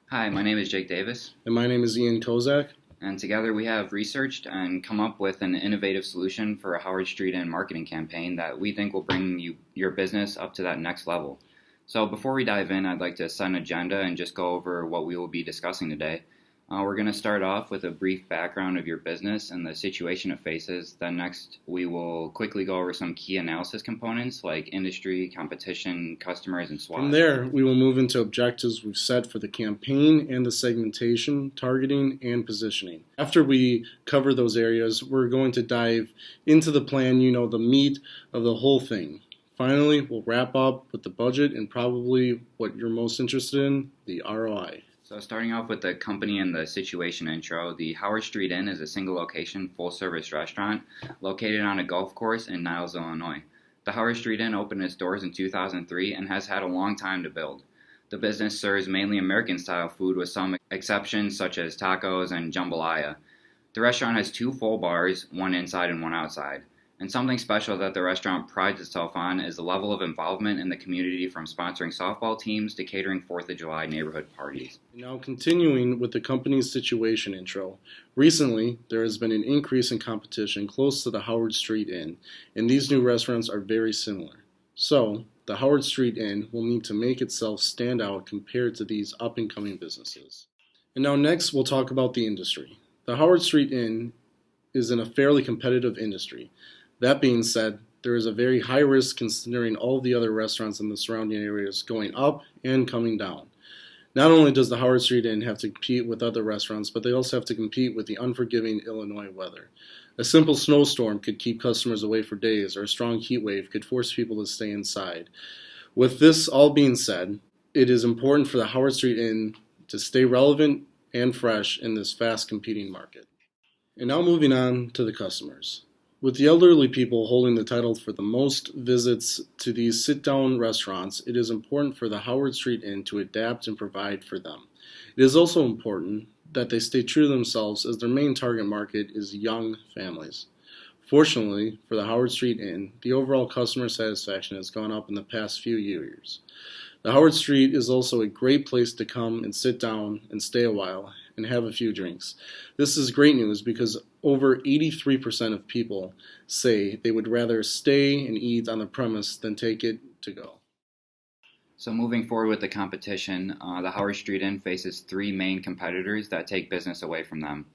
Hi, my name is Jake Davis, And my name is Ian Kozak. and together we have researched and come up with an innovative solution for a Howard Street Inn marketing campaign that we think will bring your business up to that next level. So before we dive in, I'd like to set an agenda and just go over what we will be discussing today. We're going to start off with a brief background of your business and the situation it faces. Then next, we will quickly go over some key analysis components like industry, competition, customers, and From SWOT. there, we will move into objectives we've set for the campaign and the segmentation, targeting, and positioning. After we cover those areas, we're going to dive into the plan, the meat of the whole thing. Finally, we'll wrap up with the budget and probably what you're most interested in, the ROI. So starting off with the company and the situation intro, the Howard Street Inn is a single location, full-service restaurant located on a golf course in Niles, Illinois. The Howard Street Inn opened its doors in 2003 and has had a long time to build. The business serves mainly American-style food with some exceptions such as tacos and jambalaya. The restaurant has two full bars, one inside and one outside. And something special that the restaurant prides itself on is the level of involvement in the community, from sponsoring softball teams to catering 4th of July neighborhood parties. Now, continuing with the company's situation intro, recently there has been an increase in competition close to the Howard Street Inn, and these new restaurants are very similar. So, the Howard Street Inn will need to make itself stand out compared to these up and coming businesses. And now, next, we'll talk about the industry. The Howard Street Inn is in a fairly competitive industry. That being said, there is a very high risk considering all the other restaurants in the surrounding areas going up and coming down. Not only does the Howard Street Inn have to compete with other restaurants, but they also have to compete with the unforgiving Illinois weather. A simple snowstorm could keep customers away for days, or a strong heat wave could force people to stay inside. With this all being said, it is important for the Howard Street Inn to stay relevant and fresh in this fast competing market. And now moving on to the customers. With the elderly people holding the title for the most visits to these sit-down restaurants, it is important for the Howard Street Inn to adapt and provide for them. It is also important that they stay true to themselves, as their main target market is young families. Fortunately for the Howard Street Inn, the overall customer satisfaction has gone up in the past few years. The Howard Street is also a great place to come and sit down and stay a while and have a few drinks. This is great news because over 83% of people say they would rather stay and eat on the premise than take it to go. So moving forward with the competition, the Howard Street Inn faces three main competitors that take business away from them.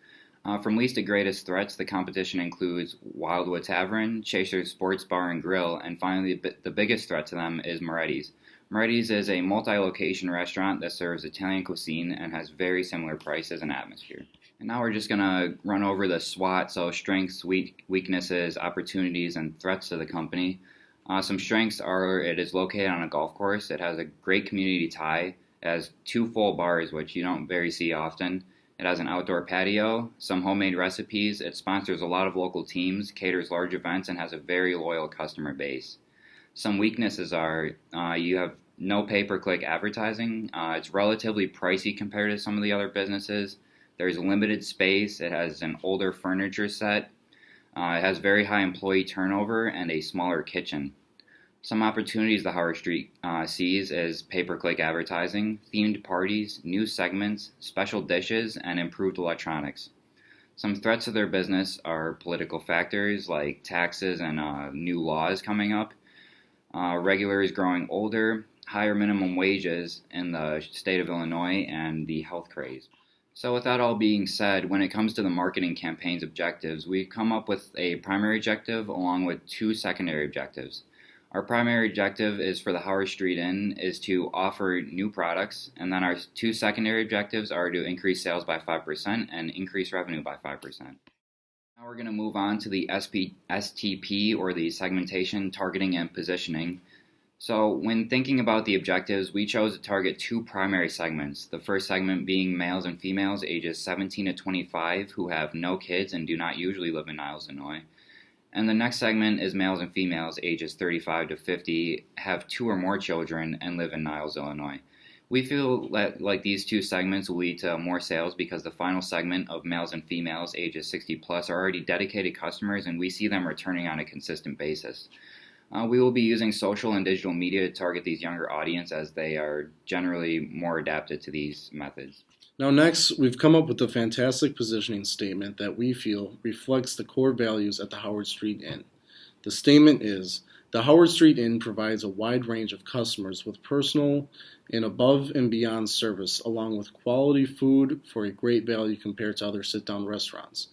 From least to greatest threats, the competition includes Wildwood Tavern, Chaser's Sports Bar and Grill, and finally the biggest threat to them is Moretti's. Moretti's is a multi-location restaurant that serves Italian cuisine and has very similar prices and atmosphere. And now we're just going to run over the SWOT, so strengths, weaknesses, opportunities, and threats to the company. Some strengths are: it is located on a golf course, it has a great community tie, it has two full bars, which you don't very see often, it has an outdoor patio, some homemade recipes, it sponsors a lot of local teams, caters large events, and has a very loyal customer base. Some weaknesses are you have no pay-per-click advertising, it's relatively pricey compared to some of the other businesses, there's limited space, it has an older furniture set, it has very high employee turnover, and a smaller kitchen. Some opportunities the Howard Street sees is pay-per-click advertising, themed parties, new segments, special dishes, and improved electronics. Some threats to their business are political factors like taxes and new laws coming up, regulars growing older, higher minimum wages in the state of Illinois, and the health craze. So with that all being said, when it comes to the marketing campaign's objectives, we've come up with a primary objective along with two secondary objectives. Our primary objective is for the Howard Street Inn is to offer new products, and then our two secondary objectives are to increase sales by 5% and increase revenue by 5%. Now we're going to move on to the STP, or the segmentation, targeting, and positioning. So when thinking about the objectives, we chose to target two primary segments. The first segment being males and females ages 17 to 25 who have no kids and do not usually live in Niles, Illinois. And the next segment is males and females ages 35 to 50, have two or more children, and live in Niles, Illinois. We feel like these two segments will lead to more sales because the final segment of males and females ages 60 plus are already dedicated customers, and we see them returning on a consistent basis. We will be using social and digital media to target these younger audience as they are generally more adapted to these methods. Now, next, we've come up with a fantastic positioning statement that we feel reflects the core values at the Howard Street Inn. The statement is, the Howard Street Inn provides a wide range of customers with personal and above and beyond service, along with quality food for a great value compared to other sit-down restaurants.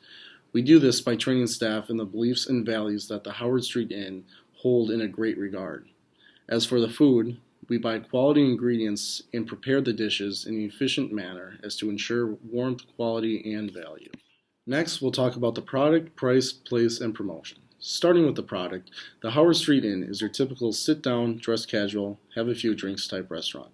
We do this by training staff in the beliefs and values that the Howard Street Inn hold in a great regard. As for the food, we buy quality ingredients and prepare the dishes in an efficient manner as to ensure warmth, quality, and value. Next, we'll talk about the product, price, place, and promotion. Starting with the product, the Howard Street Inn is your typical sit-down, dress casual, have a few drinks type restaurant.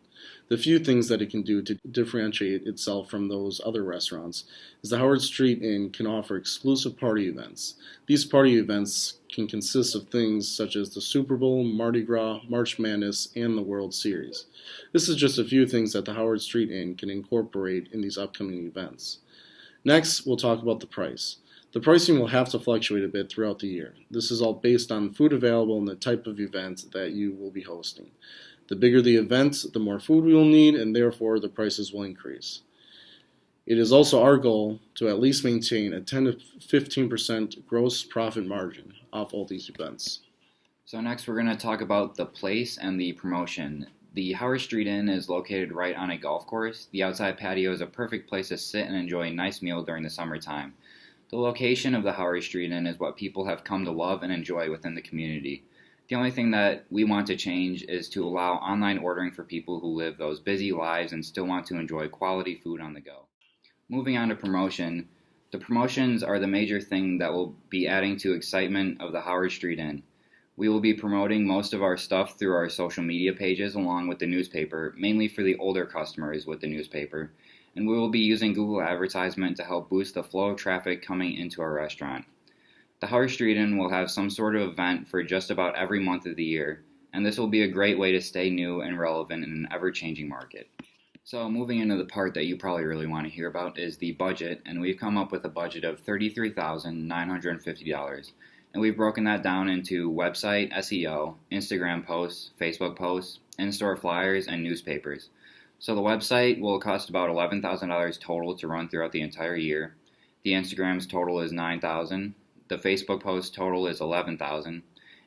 The few things that it can do to differentiate itself from those other restaurants is the Howard Street Inn can offer exclusive party events. These party events can consist of things such as the Super Bowl, Mardi Gras, March Madness, and the World Series. This is just a few things that the Howard Street Inn can incorporate in these upcoming events. Next, we'll talk about the price. The pricing will have to fluctuate a bit throughout the year. This is all based on food available and the type of event that you will be hosting. The bigger the event, the more food we will need, and therefore the prices will increase. It is also our goal to at least maintain a 10 to 15% gross profit margin off all these events. So next we're going to talk about the place and the promotion. The Howard Street Inn is located right on a golf course. The outside patio is a perfect place to sit and enjoy a nice meal during the summertime. The location of the Howard Street Inn is what people have come to love and enjoy within the community. The only thing that we want to change is to allow online ordering for people who live those busy lives and still want to enjoy quality food on the go. Moving on to promotion, the promotions are the major thing that will be adding to excitement of the Howard Street Inn. We will be promoting most of our stuff through our social media pages along with the newspaper, mainly for the older customers with the newspaper, and we will be using Google advertisement to help boost the flow of traffic coming into our restaurant. The Howard Street Inn will have some sort of event for just about every month of the year, and this will be a great way to stay new and relevant in an ever-changing market. So moving into the part that you probably really want to hear about is the budget, and we've come up with a budget of $33,950, and we've broken that down into website SEO, Instagram posts, Facebook posts, in-store flyers, and newspapers. So the website will cost about $11,000 total to run throughout the entire year. The Instagram's total is $9,000. The Facebook post total is $11,000.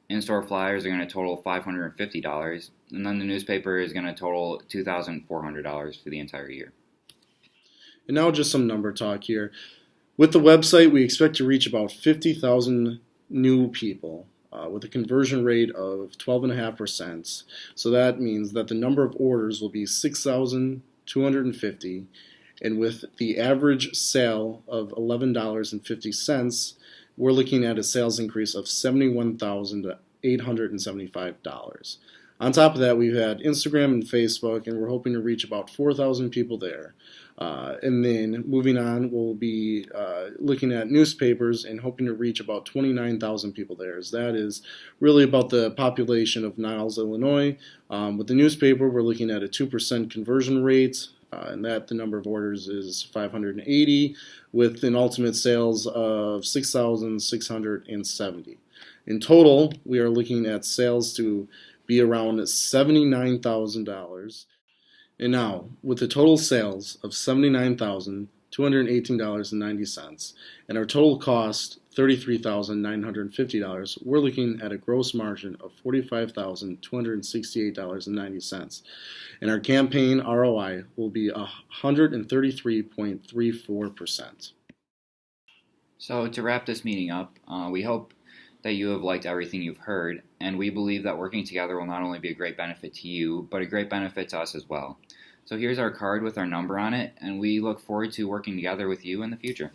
In-store flyers are going to total $550, and then the newspaper is going to total $2,400 for the entire year. And now just some number talk here. With the website, we expect to reach about 50,000 new people with a conversion rate of 12.5%. So that means that the number of orders will be 6,250, and with the average sale of $11.50, we're looking at a sales increase of $71,875. On top of that, we've had Instagram and Facebook, and we're hoping to reach about 4,000 people there. And then moving on, we'll be looking at newspapers and hoping to reach about 29,000 people there. As that is really about the population of Niles, Illinois. With the newspaper, we're looking at a 2% conversion rate. And that the number of orders is 580 with an ultimate sales of 6,670. In total, we are looking at sales to be around $79,000. And now, with the total sales of $79,218.90 and our total cost $33,950, we're looking at a gross margin of $45,268.90. And our campaign ROI will be 133.34%. So to wrap this meeting up, we hope that you have liked everything you've heard, and we believe that working together will not only be a great benefit to you, but a great benefit to us as well. So here's our card with our number on it, and we look forward to working together with you in the future.